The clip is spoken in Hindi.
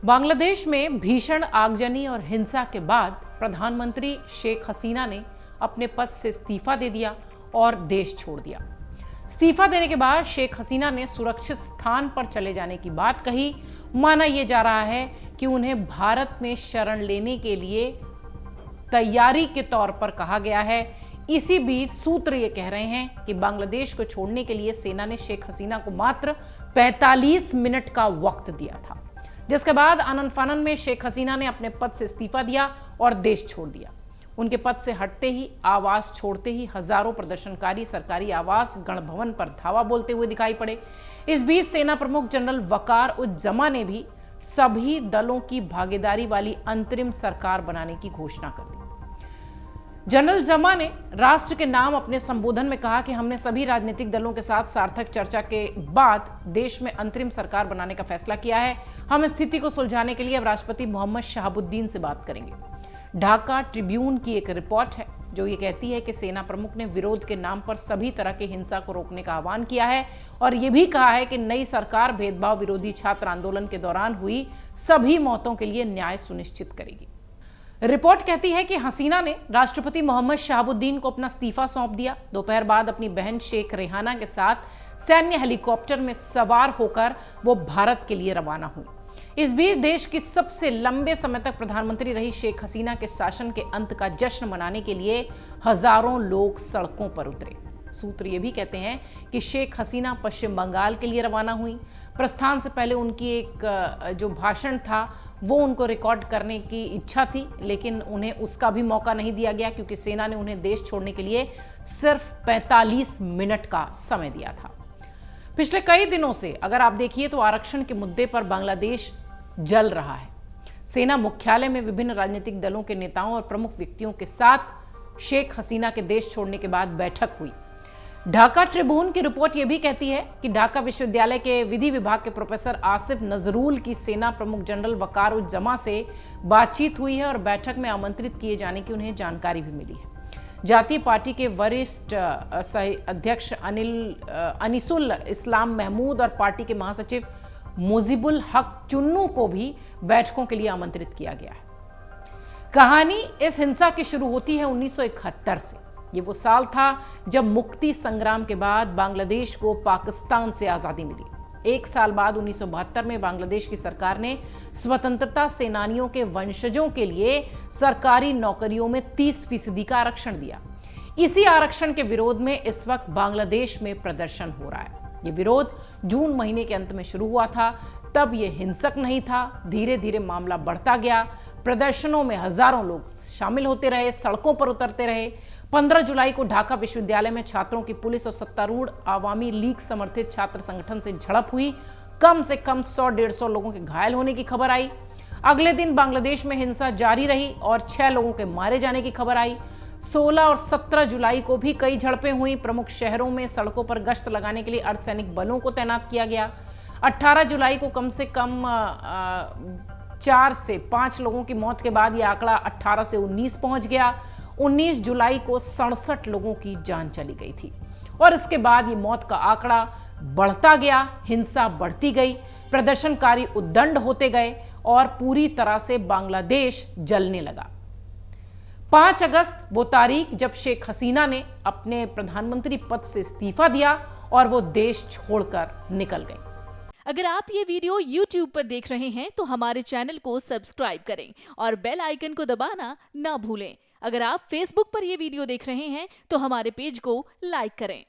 बांग्लादेश में भीषण आगजनी और हिंसा के बाद प्रधानमंत्री शेख हसीना ने अपने पद से इस्तीफा दे दिया और देश छोड़ दिया। इस्तीफा देने के बाद शेख हसीना ने सुरक्षित स्थान पर चले जाने की बात कही। माना यह जा रहा है कि उन्हें भारत में शरण लेने के लिए तैयारी के तौर पर कहा गया है। इसी बीच सूत्र ये कह रहे हैं कि बांग्लादेश को छोड़ने के लिए सेना ने शेख हसीना को मात्र 45 मिनट का वक्त दिया था, जिसके बाद आनन फानन में शेख हसीना ने अपने पद से इस्तीफा दिया और देश छोड़ दिया। उनके पद से हटते ही, आवास छोड़ते ही हजारों प्रदर्शनकारी सरकारी आवास गणभवन पर धावा बोलते हुए दिखाई पड़े। इस बीच सेना प्रमुख जनरल वकार उज जमा ने भी सभी दलों की भागीदारी वाली अंतरिम सरकार बनाने की घोषणा कर दी। जनरल जमा ने राष्ट्र के नाम अपने संबोधन में कहा कि हमने सभी राजनीतिक दलों के साथ सार्थक चर्चा के बाद देश में अंतरिम सरकार बनाने का फैसला किया है। हम स्थिति को सुलझाने के लिए अब राष्ट्रपति मोहम्मद शहाबुद्दीन से बात करेंगे। ढाका ट्रिब्यून की एक रिपोर्ट है जो ये कहती है कि सेना प्रमुख ने विरोध के नाम पर सभी तरह की हिंसा को रोकने का आह्वान किया है और ये भी कहा है कि नई सरकार भेदभाव विरोधी छात्र आंदोलन के दौरान हुई सभी मौतों के लिए न्याय सुनिश्चित करेगी। रिपोर्ट कहती है कि हसीना ने राष्ट्रपति मोहम्मद शहाबुद्दीन को अपना इस्तीफा सौंप दिया। दोपहर बाद अपनी बहन शेख रेहाना के साथ सैन्य हेलीकॉप्टर में सवार होकर वो भारत के लिए रवाना हुई। इस बीच देश की सबसे लंबे समय तक प्रधानमंत्री रही शेख हसीना के शासन के अंत का जश्न मनाने के लिए हजारों लोग सड़कों पर उतरे। सूत्र ये भी कहते हैं कि शेख हसीना पश्चिम बंगाल के लिए रवाना हुई। प्रस्थान से पहले उनकी एक जो भाषण था वो उनको रिकॉर्ड करने की इच्छा थी, लेकिन उन्हें उसका भी मौका नहीं दिया गया क्योंकि सेना ने उन्हें देश छोड़ने के लिए सिर्फ 45 मिनट का समय दिया था। पिछले कई दिनों से अगर आप देखिए तो आरक्षण के मुद्दे पर बांग्लादेश जल रहा है। सेना मुख्यालय में विभिन्न राजनीतिक दलों के नेताओं और प्रमुख व्यक्तियों के साथ शेख हसीना के देश छोड़ने के बाद बैठक हुई। ढाका ट्रिब्यून की रिपोर्ट यह भी कहती है कि ढाका विश्वविद्यालय के विधि विभाग के प्रोफेसर आसिफ नजरुल की सेना प्रमुख जनरल वकार उज जमा से बातचीत हुई है और बैठक में आमंत्रित किए जाने की उन्हें जानकारी भी मिली है। जातीय पार्टी के वरिष्ठ अध्यक्ष अनिसुल इस्लाम महमूद और पार्टी के महासचिव मुजीबुल हक चुन्नू को भी बैठकों के लिए आमंत्रित किया गया है। कहानी इस हिंसा की शुरू होती है 1971 से। ये वो साल था जब मुक्ति संग्राम के बाद बांग्लादेश को पाकिस्तान से आजादी मिली। एक साल बाद 1972 में बांग्लादेश की सरकार ने स्वतंत्रता सेनानियों के वंशजों के लिए सरकारी नौकरियों में 30% का आरक्षण दिया। इसी आरक्षण के विरोध में इस वक्त बांग्लादेश में प्रदर्शन हो रहा है। ये विरोध जून महीने के अंत में शुरू हुआ था। तब ये हिंसक नहीं था, धीरे धीरे मामला बढ़ता गया। प्रदर्शनों में हजारों लोग शामिल होते रहे, सड़कों पर उतरते रहे। 15 जुलाई को ढाका विश्वविद्यालय में छात्रों की पुलिस और सत्तारूढ़ आवामी लीग समर्थित छात्र संगठन से झड़प हुई। कम से कम 100-150 लोगों के घायल होने की खबर आई। अगले दिन बांग्लादेश में हिंसा जारी रही और 6 लोगों के मारे जाने की खबर आई। 16 और 17 जुलाई को भी कई झड़पें हुई। प्रमुख शहरों में सड़कों पर गश्त लगाने के लिए अर्धसैनिक बलों को तैनात किया गया। 18 जुलाई को कम से कम 4 से 5 लोगों की मौत के बाद यह आंकड़ा 18 से 19 पहुंच गया। 19 जुलाई को 67 लोगों की जान चली गई थी और इसके बाद ये मौत का आंकड़ा बढ़ता गया। हिंसा बढ़ती गई, प्रदर्शनकारी उद्दंड होते गए और पूरी तरह से बांग्लादेश जलने लगा। 5 अगस्त वो तारीख जब शेख हसीना ने अपने प्रधानमंत्री पद से इस्तीफा दिया और वो देश छोड़कर निकल गए। अगर आप ये वीडियो YouTube पर देख रहे हैं तो हमारे चैनल को सब्सक्राइब करें और बेल आइकन को दबाना ना भूलें। अगर आप Facebook पर ये वीडियो देख रहे हैं तो हमारे पेज को लाइक करें।